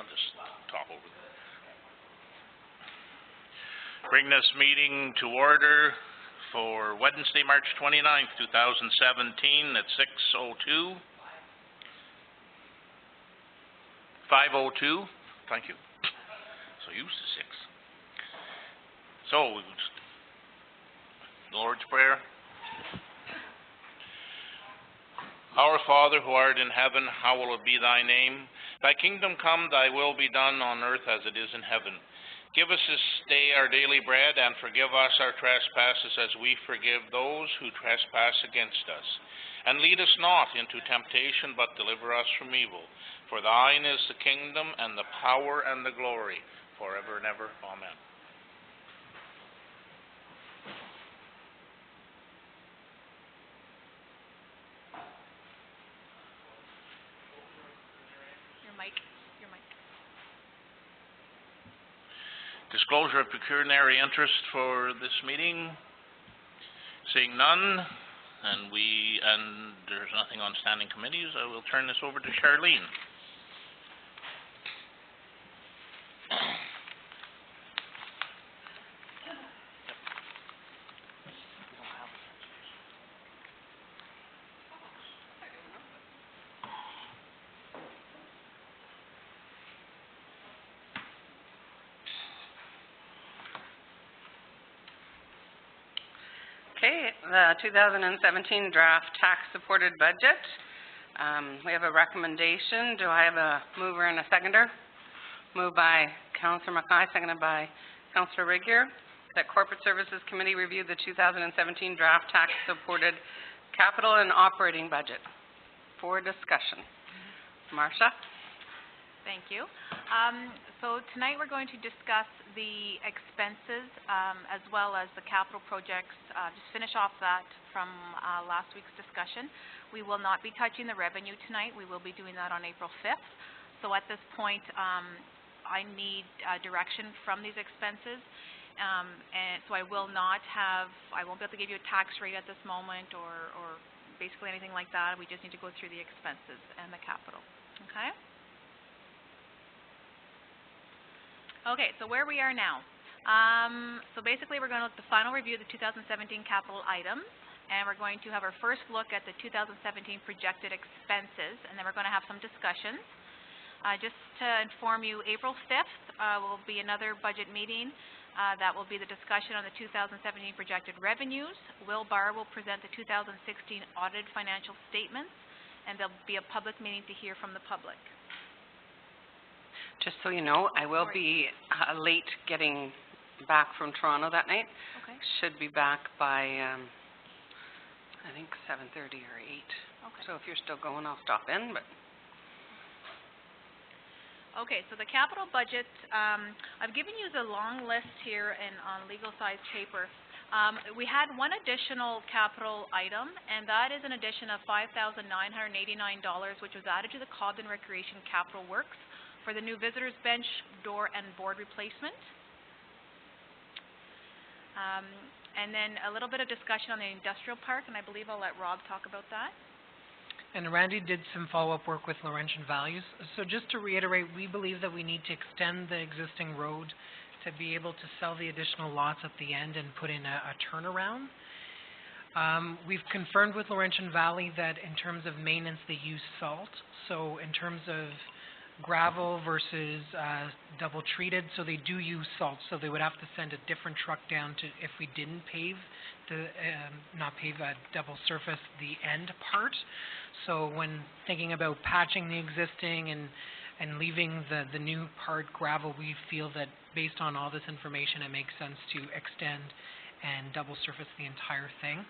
I'll just talk over them. Bring this meeting to order for Wednesday, March 29th, 2017 at 6:02. 5:02. Thank you. So used to 6. So, the Lord's Prayer. Our Father, who art in heaven, hallowed be thy name. Thy kingdom come, thy will be done on earth as it is in heaven. Give us this day our daily bread, and forgive us our trespasses as we forgive those who trespass against us. And lead us not into temptation, but deliver us from evil. For thine is the kingdom, and the power, and the glory, forever and ever. Amen. Your mic. Disclosure of pecuniary interest for this meeting. Seeing none, and there's nothing on standing committees, I will turn this over to Charlene. Okay, the 2017 draft tax-supported budget. We have a recommendation. Do I have a mover and a seconder? Moved by Councillor Mackay, seconded by Councillor Regier, that Corporate Services Committee review the 2017 draft tax-supported capital and operating budget for discussion. Marcia? Thank you. So tonight we're going to discuss the expenses as well as the capital projects. Just finish off that from last week's discussion. We will not be touching the revenue tonight. We will be doing that on April 5th. So at this point, I need direction from these expenses. And so I won't be able to give you a tax rate at this moment or basically anything like that. We just need to go through the expenses and the capital. Okay? Okay, so where we are now. So basically we're going to look at the final review of the 2017 capital items, and we're going to have our first look at the 2017 projected expenses, and then we're going to have some discussions. Just to inform you, April 5th will be another budget meeting. That will be the discussion on the 2017 projected revenues. Will Barr will present the 2016 audited financial statements, and there'll be a public meeting to hear from the public. Just so you know, I will be late getting back from Toronto that night. Okay. Should be back by, I think 7:30 or 8. Okay. So if you're still going, I'll stop in. But okay, so the capital budget, I've given you the long list here on legal size paper. We had one additional capital item, and that is an addition of $5,989, which was added to the Cobden Recreation Capital Works for the new visitors bench, door, and board replacement. And then a little bit of discussion on the industrial park, and I believe I'll let Rob talk about that. And Randy did some follow-up work with Laurentian Values. So just to reiterate, we believe that we need to extend the existing road to be able to sell the additional lots at the end and put in a turnaround. We've confirmed with Laurentian Valley that in terms of maintenance, they use salt. So in terms of gravel versus double treated, so they do use salt, so they would have to send a different truck down to, if we didn't pave the double surface the end part. So when thinking about patching the existing and leaving the new part gravel, we feel that based on all this information it makes sense to extend and double surface the entire thing.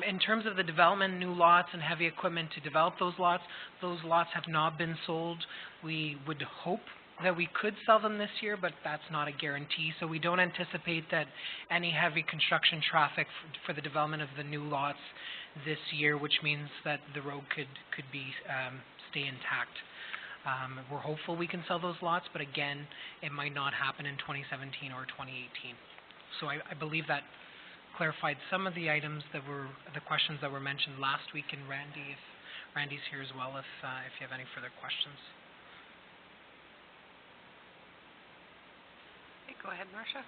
In terms of the development, new lots and heavy equipment to develop those lots have not been sold. We would hope that we could sell them this year, but that's not a guarantee. So we don't anticipate that any heavy construction traffic for the development of the new lots this year, which means that the road could stay intact. We're hopeful we can sell those lots, but again, it might not happen in 2017 or 2018. So I believe that clarified some of the items that were the questions that were mentioned last week, and Randy, if Randy's here as well, if you have any further questions. Go ahead, Marcia.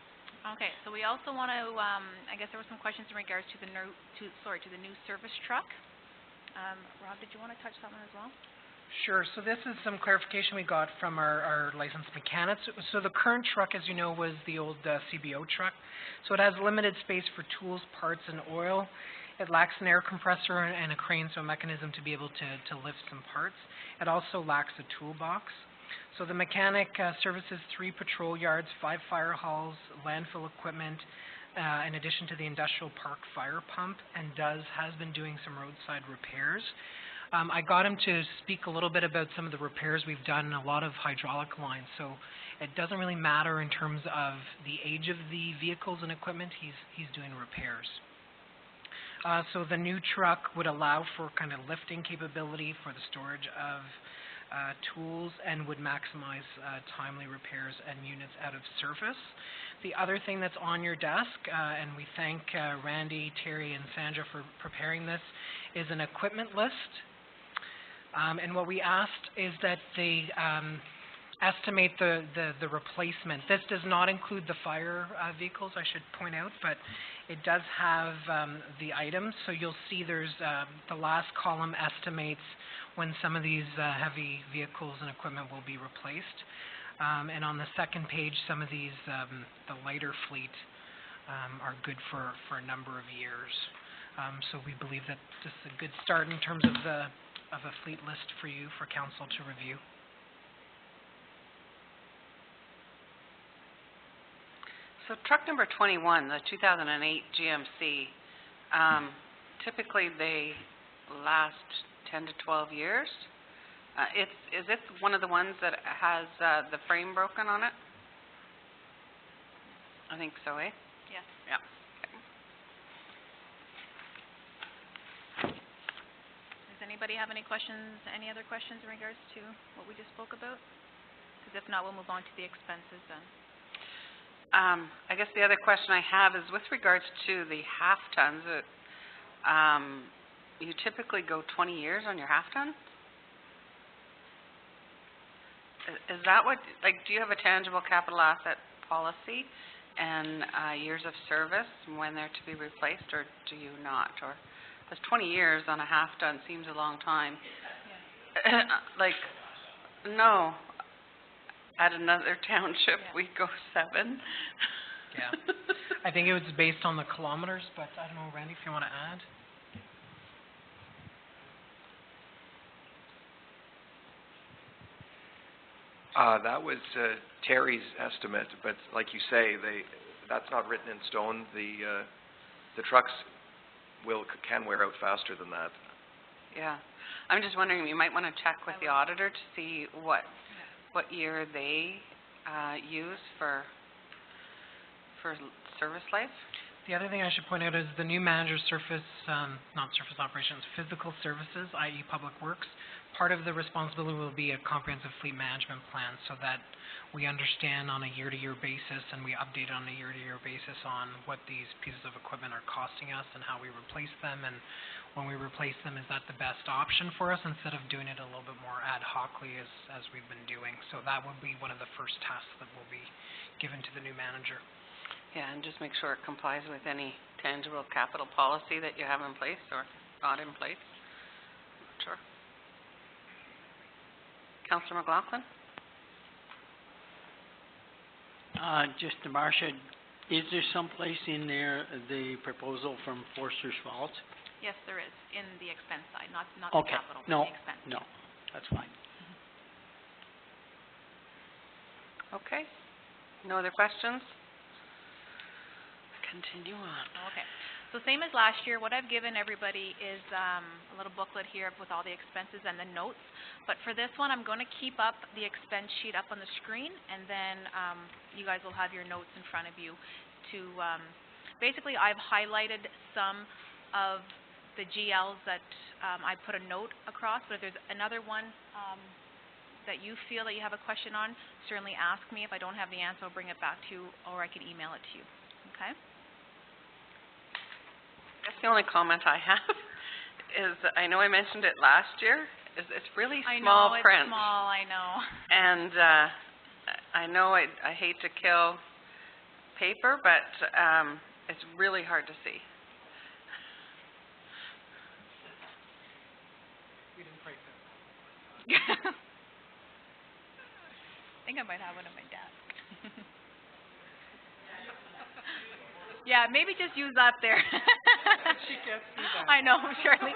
Okay, so we also want to, I guess there were some questions in regards to the new service truck. Rob, did you want to touch that one as well? Sure. So this is some clarification we got from our licensed mechanics. So the current truck, as you know, was the old CBO truck. So it has limited space for tools, parts, and oil. It lacks an air compressor and a crane, so a mechanism to be able to lift some parts. It also lacks a toolbox. So the mechanic services 3 patrol yards, 5 fire halls, landfill equipment, in addition to the industrial park fire pump, and has been doing some roadside repairs. I got him to speak a little bit about some of the repairs we've done, a lot of hydraulic lines. So it doesn't really matter in terms of the age of the vehicles and equipment. He's doing repairs. So the new truck would allow for kind of lifting capability for the storage of tools and would maximize timely repairs and units out of service. The other thing that's on your desk, and we thank Randy, Terry, and Sandra for preparing this, is an equipment list. And what we asked is that they estimate the replacement. This does not include the fire vehicles, I should point out, but it does have the items. So you'll see there's the last column estimates when some of these heavy vehicles and equipment will be replaced. And on the second page, some of these, the lighter fleet, are good for a number of years. So we believe that this is a good start in terms of a fleet list for you, for council to review. So truck number 21, the 2008 GMC, typically they last 10 to 12 years. Is it one of the ones that has the frame broken on it? I think so, eh? Yes. Yeah. Does anybody have any questions, any other questions in regards to what we just spoke about? Because if not, we'll move on to the expenses then. I guess the other question I have is with regards to the half tons. You typically go 20 years on your half ton? Is that what, like, do you have a tangible capital asset policy and years of service when they're to be replaced, or do you not? Or because 20 years on a half ton seems a long time. Yeah. Like, no. At another township, we go 7. Yeah. I think it was based on the kilometers, but I don't know, Randy, if you want to add? That was Terry's estimate, but like you say, that's not written in stone. The trucks can wear out faster than that. Yeah. I'm just wondering, you might want to check with the auditor to see what year they use for service life. The other thing I should point out is the new manager's not surface operations, physical services, i.e. Public Works. Part of the responsibility will be a comprehensive fleet management plan so that we understand on a year-to-year basis and we update on a year-to-year basis on what these pieces of equipment are costing us and how we replace them, and when we replace them, is that the best option for us instead of doing it a little bit more ad hocly as we've been doing. So that would be one of the first tasks that will be given to the new manager. Yeah, and just make sure it complies with any tangible capital policy that you have in place or not in place. Sure. Councillor McLaughlin? Just to Marcia, is there someplace in there the proposal from Forster's Falls? Yes, there is, in the expense side, not the capital, but No, the expense. no, that's fine. Okay. No other questions? Continue on. Okay. So same as last year, what I've given everybody is a little booklet here with all the expenses and the notes. But for this one, I'm going to keep up the expense sheet up on the screen, and then you guys will have your notes in front of you to, basically I've highlighted some of the GLs that I put a note across, but if there's another one that you feel that you have a question on, certainly ask me. If I don't have the answer, I'll bring it back to you, or I can email it to you. Okay? That's the only comment I have is, I know I mentioned it last year, is it's really small print. I know, it's small, I know. And I know I hate to kill paper, but, it's really hard to see. We didn't price it. I think I might have one on my desk. Yeah, maybe just use that there. She can't see that. I know, Shirley.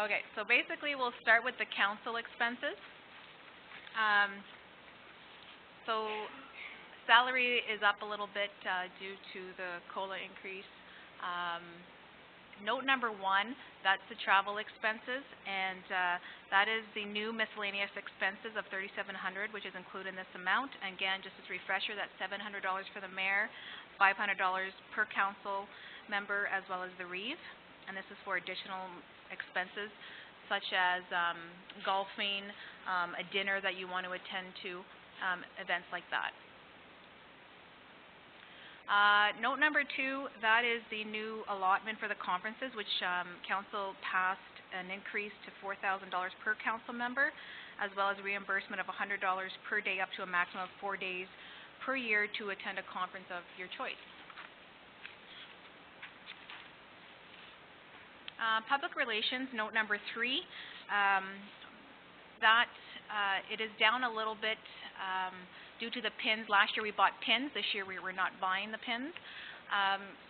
Okay, so basically we'll start with the council expenses. So salary is up a little bit due to the COLA increase. Note number 1, that's the travel expenses, and that is the new miscellaneous expenses of $3,700, which is included in this amount. Again, just as a refresher, that's $700 for the mayor, $500 per council member, as well as the reeve. And this is for additional expenses, such as golfing, a dinner that you want to attend to, events like that. Note number 2, that is the new allotment for the conferences, which council passed an increase to $4,000 per council member, as well as reimbursement of $100 per day up to a maximum of 4 days per year to attend a conference of your choice. Public relations, note number 3, that it is down a little bit due to the pins. Last year we bought pins, this year we were not buying the pins.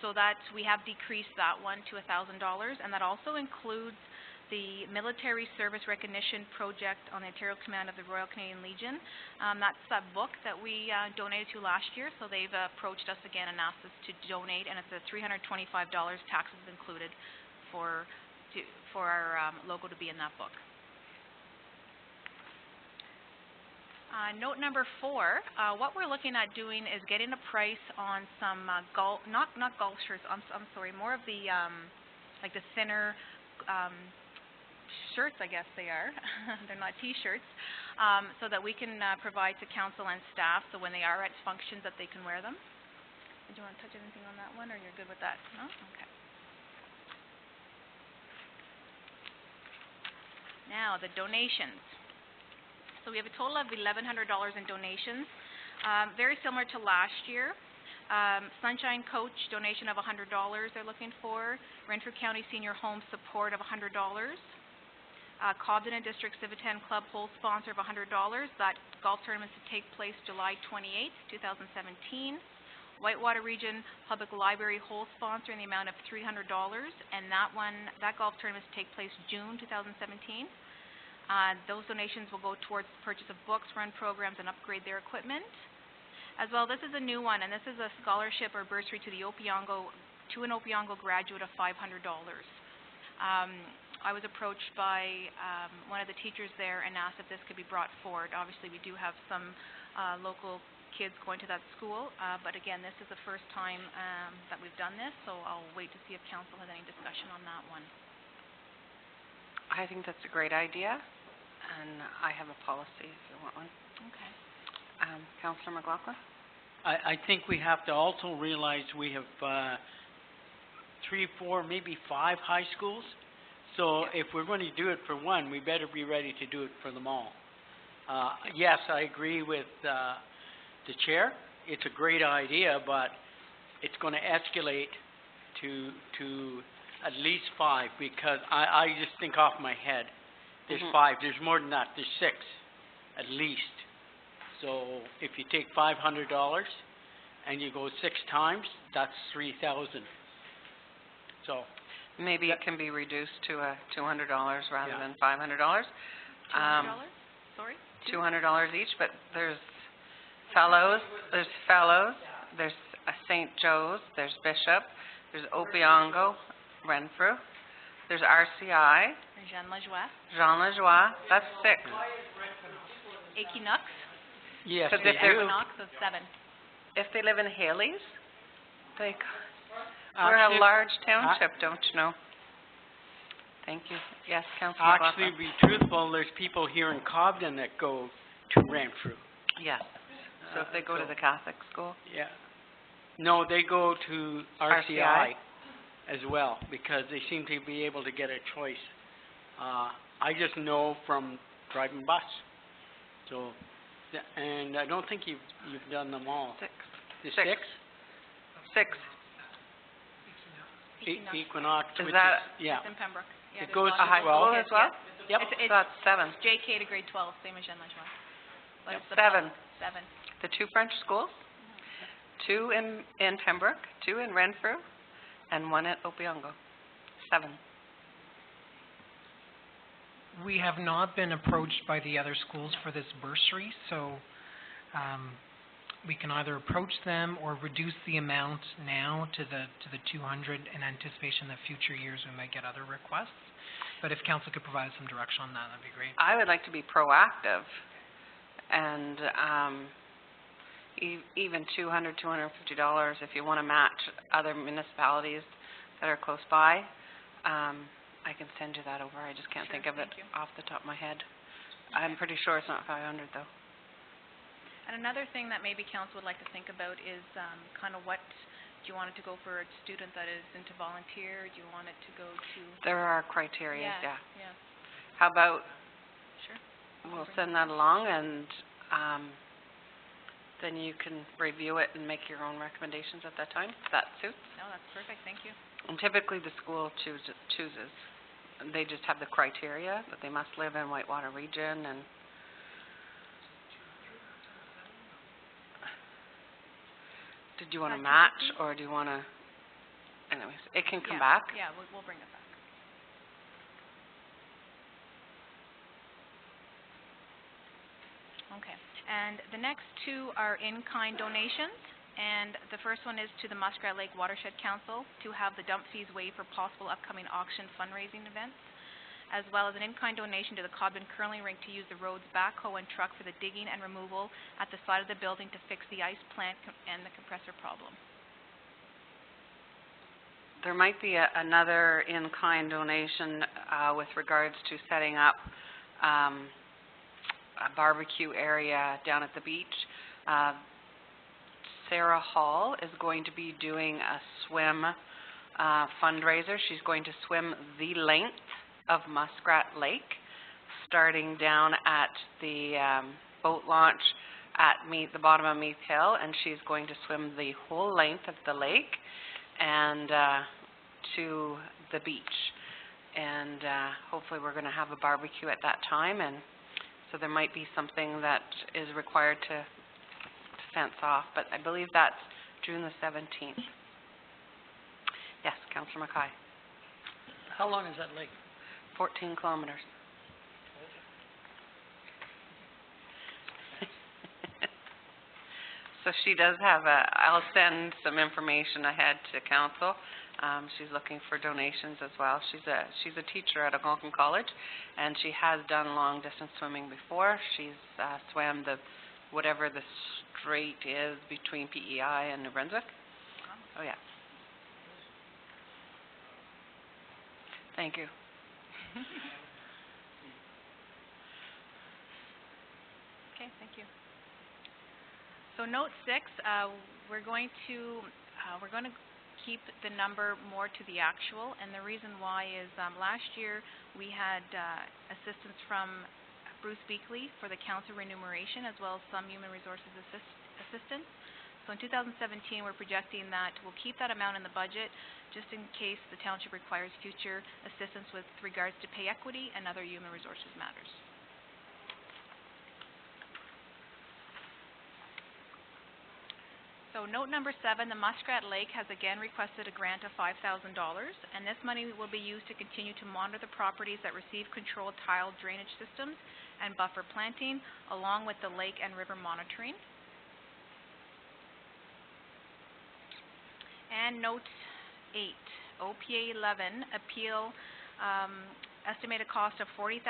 So that we have decreased that one to $1,000, and that also includes the Military Service Recognition Project on the Ontario Command of the Royal Canadian Legion. That's that book that we donated to last year, so they've approached us again and asked us to donate, and it's a $325, taxes included, for our logo to be in that book. Note number 4, what we're looking at doing is getting a price on some golf, not golf shirts, I'm sorry, more of the like the thinner shirts, I guess they are. They're not t-shirts, so that we can provide to council and staff, so when they are at functions that they can wear them. Did you want to touch anything on that one, or you're good with that? No? Okay. Now, the donations. So we have a total of $1,100 in donations, very similar to last year. Sunshine Coach donation of $100 they're looking for. Renfrew County Senior Home support of $100. Cobden and District Civitan Club whole sponsor of $100. That golf tournament is to take place July 28th, 2017. Whitewater Region Public Library whole sponsor in the amount of $300, and that golf tournament is to take place June 2017. Those donations will go towards the purchase of books, run programs, and upgrade their equipment. As well, this is a new one, and this is a scholarship or bursary to an Opeongo graduate of $500. I was approached by one of the teachers there and asked if this could be brought forward. Obviously, we do have some local kids going to that school, but again, this is the first time that we've done this, so I'll wait to see if council has any discussion on that one. I think that's a great idea, and I have a policy if you want one. Okay. Councillor McLaughlin? I think we have to also realize we have 3, 4, maybe 5 high schools. So if we're going to do it for one, we better be ready to do it for them all. Yes, I agree with the chair. It's a great idea, but it's going to escalate to at least 5, because I just think off my head, there's 5. There's more than that. There's 6, at least. So if you take $500 and you go 6 times, that's 3,000. So maybe it can be reduced to $200 rather than $500. $200? Sorry? $200 each, but there's fellows, there's St. Joe's, there's Bishop, there's Opeongo, Renfrew, there's RCI, Jean Lajoie. Jean Lajoie, that's 6. Equinox. yes, So they if they're do. Equinox is 7. If they live in Haley's, we're a large township, don't you know? Thank you. Yes, Councillor Actually, McLaughlin. to be truthful, there's people here in Cobden that go to Renfrew. Yes. So if they go to the Catholic school? Yeah. No, they go to RCI RCI? as well, because they seem to be able to get a choice I just know from driving bus. So, and I don't think you've done them all. Six. The Six. six? Six. Equinox, Is which that- is, yeah. It's in Pembroke. Yeah, It there's goes lots A of high schools. school Yes, as well? yeah. Yep. It's So that's 7. JK to grade 12, same as Jean Lajoie. But Yep. it's the 7. public, 7. The 2 French schools, 2 in Pembroke, 2 in Renfrew, and 1 at Opiongo. 7. We have not been approached by the other schools for this bursary, so we can either approach them or reduce the amount now to the 200 in anticipation that future years we might get other requests. But if council could provide some direction on that, that'd be great. I would like to be proactive, and even $200, $250 if you want to match other municipalities that are close by. I can send you that over. I just can't Sure, think of it thank you. off the top of my head. I'm pretty sure it's not 500 though. And another thing that maybe council would like to think about is kind of what, do you want it to go for a student that is into volunteer? Do you want it to go to? There are criteria, yeah. Yeah, How about sure. we'll send that along, and then you can review it and make your own recommendations at that time, if that suits. No, that's perfect, thank you. And typically the school chooses. They just have the criteria that they must live in Whitewater region, and did you want to match, 250? or do you want to, anyways, it can come Yeah, back. Yeah, we'll bring it back. Okay, and the next 2 are in-kind donations, and the first one is to the Muskrat Lake Watershed Council to have the dump fees waived for possible upcoming auction fundraising events, as well as an in-kind donation to the Codman Curling Rink to use the road's backhoe and truck for the digging and removal at the side of the building to fix the ice plant and the compressor problem. There might be another in-kind donation with regards to setting up a barbecue area down at the beach. Sarah Hall is going to be doing a swim fundraiser. She's going to swim the length of Muskrat Lake, starting down at the boat launch at the bottom of Meath Hill, and she's going to swim the whole length of the lake and to the beach. And hopefully we're going to have a barbecue at that time, and so there might be something that is required to fence off, but I believe that's June the 17th. Yes, Councillor Mackay. How long is that lake? 14 kilometers. So she does have I'll send some information ahead to council. She's looking for donations as well. She's a teacher at Algonquin College, and she has done long distance swimming before. She's swam whatever the strait is between PEI and New Brunswick. Oh yeah. Thank you. Okay, thank you. So note 6, we're going to keep the number more to the actual, and the reason why is last year we had assistance from Bruce Beakley for the council remuneration, as well as some human resources assistance. So in 2017, we're projecting that we'll keep that amount in the budget just in case the township requires future assistance with regards to pay equity and other human resources matters. So note number 7, the Muskrat Lake has again requested a grant of $5,000, and this money will be used to continue to monitor the properties that receive controlled tile drainage systems and buffer planting, along with the lake and river monitoring. And note 8, OPA 11 appeal, estimated cost of $40,000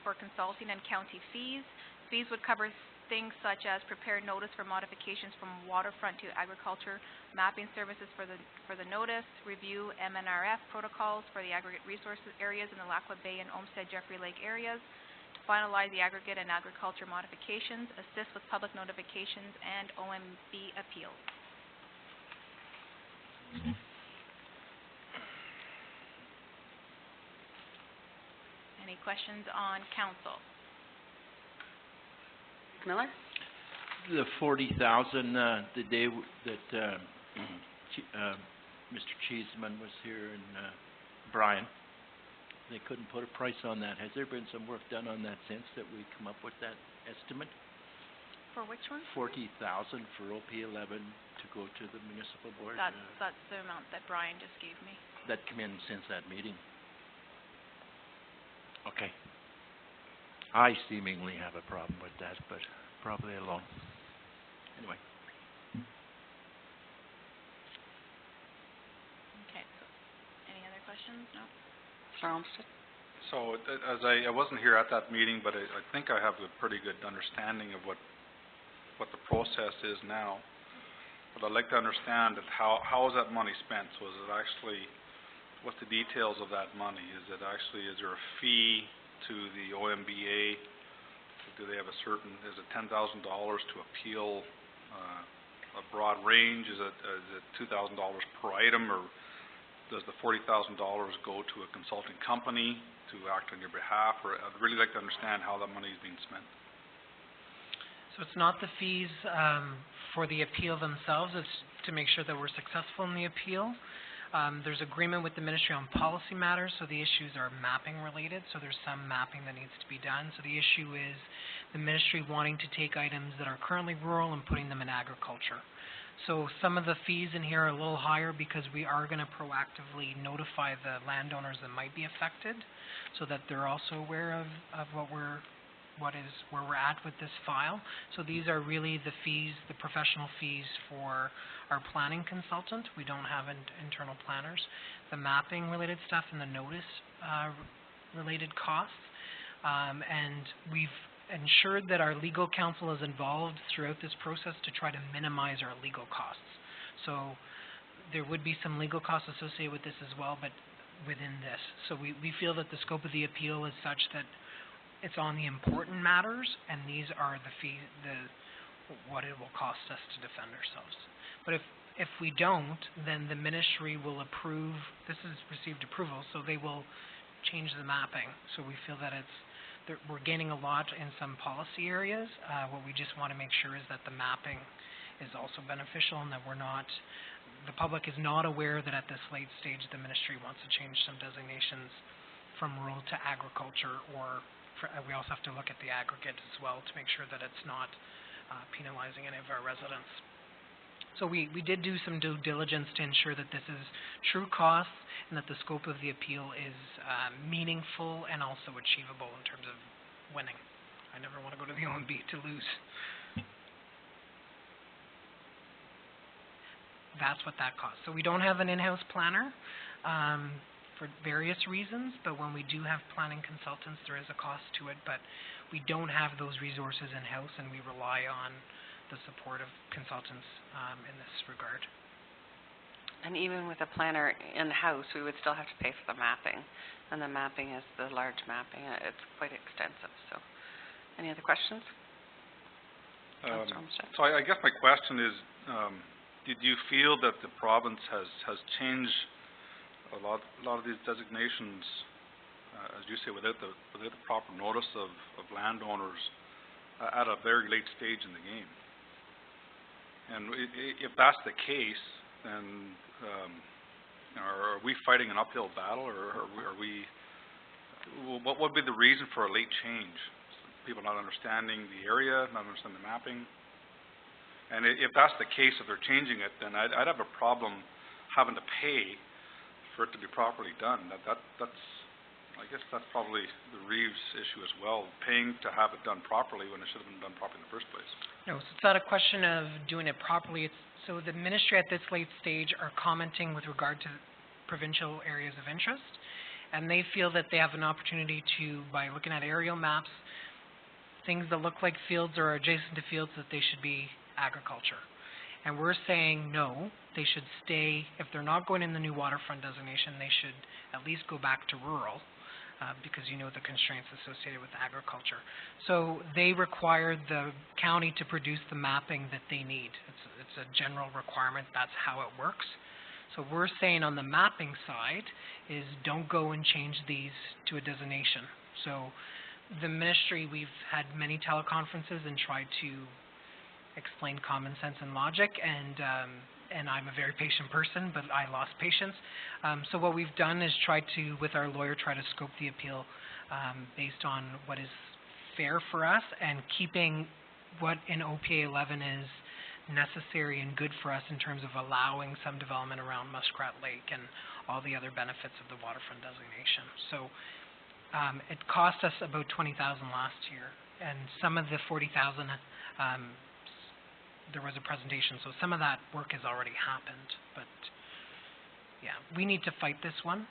for consulting and county fees. Fees would cover things such as prepare notice for modifications from waterfront to agriculture, mapping services for the notice, review MNRF protocols for the aggregate resources areas in the Lacqua Bay and Olmsted Jeffrey Lake areas, to finalize the aggregate and agriculture modifications, assist with public notifications, and OMB appeals. questions on council? Miller? The 40,000, the day that, Mr. Cheeseman was here and, Brian, they couldn't put a price on that. Has there been some work done on that since that we come up with that estimate? For which one? 40,000 for OP11 to go to the municipal board? That's the amount that Brian just gave me. That came in since that meeting. Okay. I seemingly have a problem with that, but probably alone. Anyway. Okay, so, any other questions? No? Mr. Olmsted? So, as I wasn't here at that meeting, but I think I have a pretty good understanding of what the process is now. But I'd like to understand that how is that money spent? So is it actually, what's the details of that money? Is there a fee to the OMBA? Do they have is it $10,000 to appeal a broad range? Is it $2,000 per item, or does the $40,000 go to a consulting company to act on your behalf? Or I'd really like to understand how that money is being spent. So it's not the fees for the appeal themselves, it's to make sure that we're successful in the appeal. There's agreement with the Ministry on policy matters, so the issues are mapping related, so there's some mapping that needs to be done. So the issue is the Ministry wanting to take items that are currently rural and putting them in agriculture. So some of the fees in here are a little higher because we are going to proactively notify the landowners that might be affected so that they're also aware of where we're at with this file. So these are really the fees, the professional fees for our planning consultant. We don't have internal planners. The mapping related stuff and the notice related costs. And we've ensured that our legal counsel is involved throughout this process to try to minimize our legal costs. So there would be some legal costs associated with this as well, but within this. So we feel that the scope of the appeal is such that it's on the important matters, and these are the what it will cost us to defend ourselves. But if we don't, then the Ministry will approve. This has received approval, so they will change the mapping. So we feel that we're gaining a lot in some policy areas. What we just want to make sure is that the mapping is also beneficial, and that the public is not aware that at this late stage the Ministry wants to change some designations from rural to agriculture, or we also have to look at the aggregate as well to make sure that it's not penalizing any of our residents. So we did do some due diligence to ensure that this is true costs and that the scope of the appeal is meaningful and also achievable in terms of winning. I never want to go to the OMB to lose. That's what that costs. So we don't have an in-house planner for various reasons, but when we do have planning consultants, there is a cost to it, but we don't have those resources in-house, and we rely on the support of consultants in this regard. And even with a planner in-house, we would still have to pay for the mapping, and the mapping is the large mapping. It's quite extensive. So, any other questions? So I guess my question is, did you feel that the province has changed a lot of these designations, as you say, without the proper notice of landowners at a very late stage in the game? And if that's the case, then are we fighting an uphill battle, or what would be the reason for a late change? People not understanding the area, not understanding the mapping? And if that's the case, if they're changing it, then I'd have a problem having to pay for it to be properly done. I guess that's probably the Reeves issue as well, paying to have it done properly when it should have been done properly in the first place. No, so it's not a question of doing it properly. So the Ministry at this late stage are commenting with regard to provincial areas of interest, and they feel that they have an opportunity to, by looking at aerial maps, things that look like fields or are adjacent to fields, that they should be agriculture. And we're saying no, they should stay. If they're not going in the new waterfront designation, they should at least go back to rural, because you know the constraints associated with agriculture. So they require the county to produce the mapping that they need. It's a general requirement. That's how it works. So we're saying on the mapping side is don't go and change these to a designation. So the ministry, we've had many teleconferences and tried to explain common sense and logic, and I'm a very patient person, but I lost patience. So what we've done is try to, with our lawyer, try to scope the appeal based on what is fair for us and keeping what in OPA 11 is necessary and good for us in terms of allowing some development around Muskrat Lake and all the other benefits of the waterfront designation. So it cost us about $20,000 last year, and some of the $40,000 there was a presentation, so some of that work has already happened. But yeah, we need to fight this one,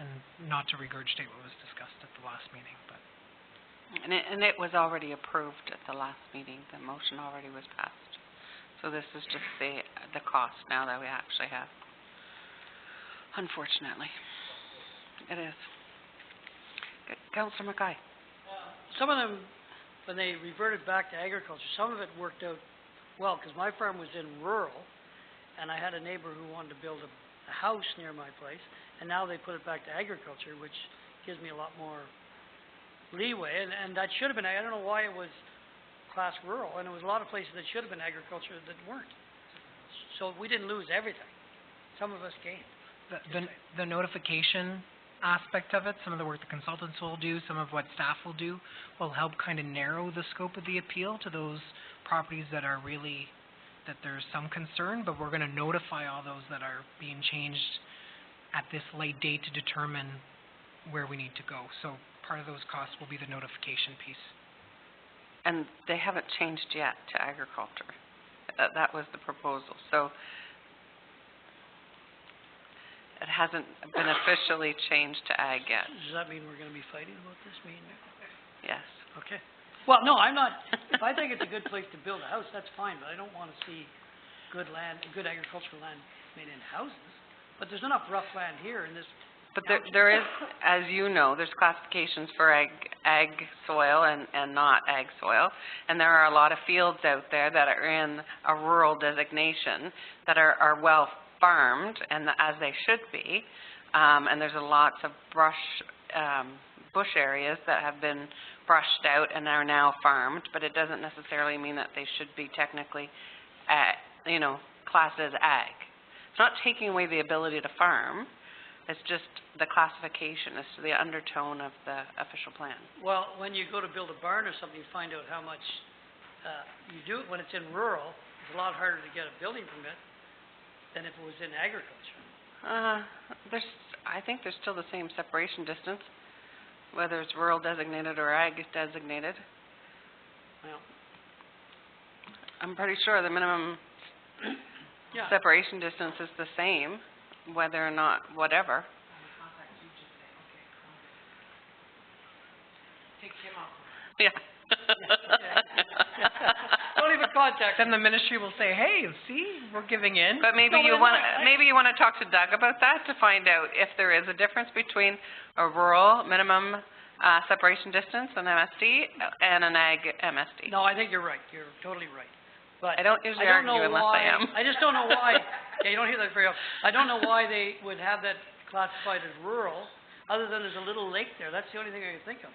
and not to regurgitate what was discussed at the last meeting. But And it was already approved at the last meeting. The motion already was passed. So this is just the cost now that we actually have. Unfortunately, it is. Councillor Mackay. Some of them, when they reverted back to agriculture, some of it worked out well, because my farm was in rural, and I had a neighbor who wanted to build a house near my place, and now they put it back to agriculture, which gives me a lot more leeway, and that should have been, I don't know why it was class rural, and there was a lot of places that should have been agriculture that weren't. So we didn't lose everything. Some of us gained. the notification aspect of it, some of the work the consultants will do, some of what staff will do, will help kind of narrow the scope of the appeal to those properties that are really, that there's some concern, but we're going to notify all those that are being changed at this late date to determine where we need to go. So part of those costs will be the notification piece. And they haven't changed yet to agriculture. That was the proposal. So it hasn't been officially changed to ag yet. Does that mean we're going to be fighting about this meeting? Yes. Okay. Well, no, I'm not. If I think it's a good place to build a house, that's fine, but I don't want to see good land, good agricultural land made into houses. But there's enough rough land here in this. But there is, as you know, there's classifications for ag soil and not ag soil. And there are a lot of fields out there that are in a rural designation that are well farmed, and as they should be. And there's lots of bush areas that have been brushed out and are now farmed, but it doesn't necessarily mean that they should be technically, classed as ag. It's not taking away the ability to farm. It's just the classification. It's the undertone of the official plan. Well, when you go to build a barn or something, you find out how much you do it. When it's in rural, it's a lot harder to get a building permit than if it was in agriculture. I think there's still the same separation distance, whether it's rural designated or ag designated. Well, I'm pretty sure the minimum yeah. separation distance is the same, whether or not whatever. Yeah. Don't even contact Then the ministry will say, hey, see, we're giving in. But maybe you want to talk to Doug about that to find out if there is a difference between a rural minimum separation distance, an MSD, and an ag MSD. No, I think you're right. You're totally right. But I don't usually argue unless I am. I just don't know why. Yeah, you don't hear that very often. I don't know why they would have that classified as rural, other than there's a little lake there. That's the only thing I can think of.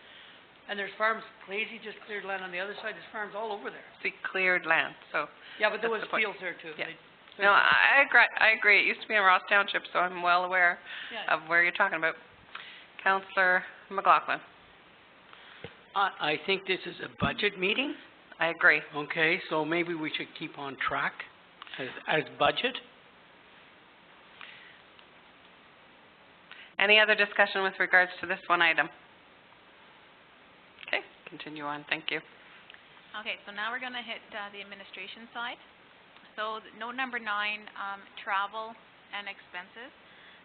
And there's farms, Clazy just cleared land on the other side. There's farms all over there. See, cleared land, so. Yeah, but there was that's the point. fields there too. Yeah. They No, I agree. It used to be in Ross Township, so I'm well aware Yeah. of where you're talking about. Councillor McLaughlin. I think this is a budget meeting, I agree. okay, so maybe we should keep on track as budget. Any other discussion with regards to this one item? Okay, continue on, thank you. Okay, so now we're going to hit the administration side. So note number 9, travel and expenses.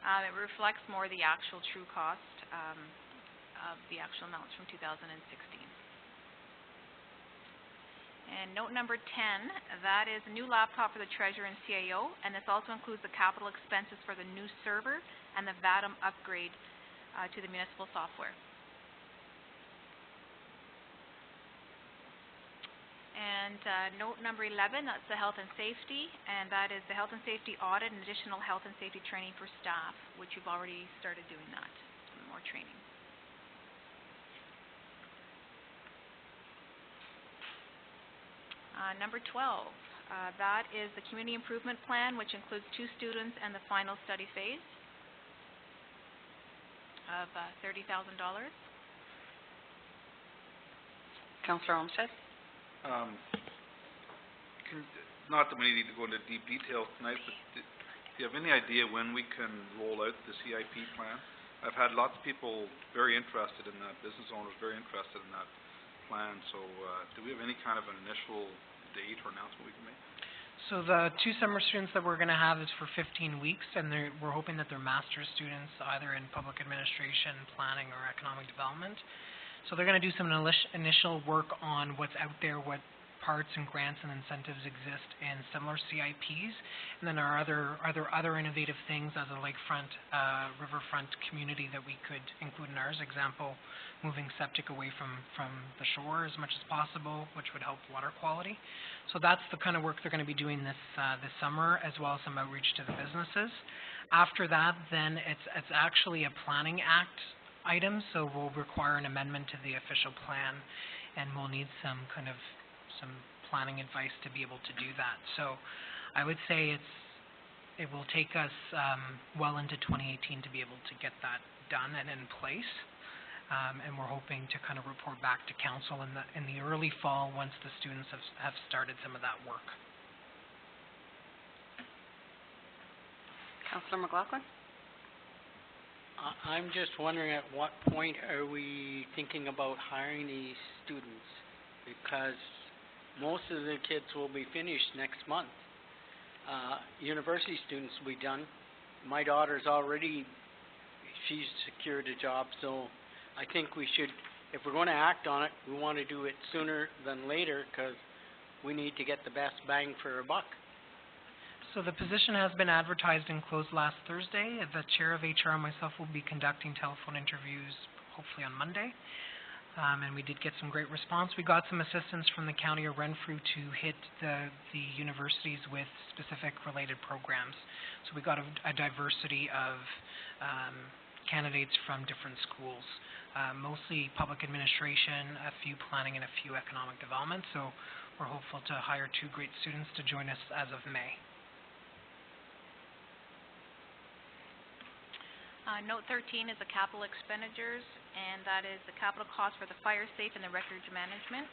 It reflects more the actual true cost of the actual amounts from 2016. And note number 10, that is a new laptop for the treasurer and CAO, and this also includes the capital expenses for the new server and the VATM upgrade to the municipal software. And note number 11, that's the health and safety, and that is the health and safety audit and additional health and safety training for staff, which you've already started doing that, some more training. Number 12, that is the community improvement plan, which includes 2 students and the final study phase of $30,000. Councillor Olmsted? Not that we need to go into deep detail tonight, but do you have any idea when we can roll out the CIP plan? I've had lots of people very interested in that, business owners very interested in that plan, so do we have any kind of an initial date or announcement we can make? So the 2 summer students that we're going to have is for 15 weeks, and we're hoping that they're master's students either in public administration, planning, or economic development. So they're going to do some initial work on what's out there, what parts and grants and incentives exist in similar CIPs, and then are there other innovative things as a lakefront, riverfront community that we could include in ours? Example, moving septic away from the shore as much as possible, which would help water quality. So that's the kind of work they're going to be doing this summer, as well as some outreach to the businesses. After that, then it's actually a planning act item, so we'll require an amendment to the official plan, and we'll need some planning advice to be able to do that. So I would say it will take us well into 2018 to be able to get that done and in place. And we're hoping to kind of report back to council in the early fall once the students have started some of that work. Councillor McLaughlin? I'm just wondering at what point are we thinking about hiring these students? Because most of the kids will be finished next month. University students will be done. My daughter's she's secured a job, so I think we should, if we're going to act on it, we want to do it sooner than later, because we need to get the best bang for our buck. So the position has been advertised and closed last Thursday. The chair of HR and myself will be conducting telephone interviews hopefully on Monday. And we did get some great response. We got some assistance from the County of Renfrew to hit the universities with specific related programs. So we got a diversity of candidates from different schools, mostly public administration, a few planning, and a few economic development. So we're hopeful to hire 2 great students to join us as of May. Note 13 is the capital expenditures, and that is the capital cost for the fire safe and the records management.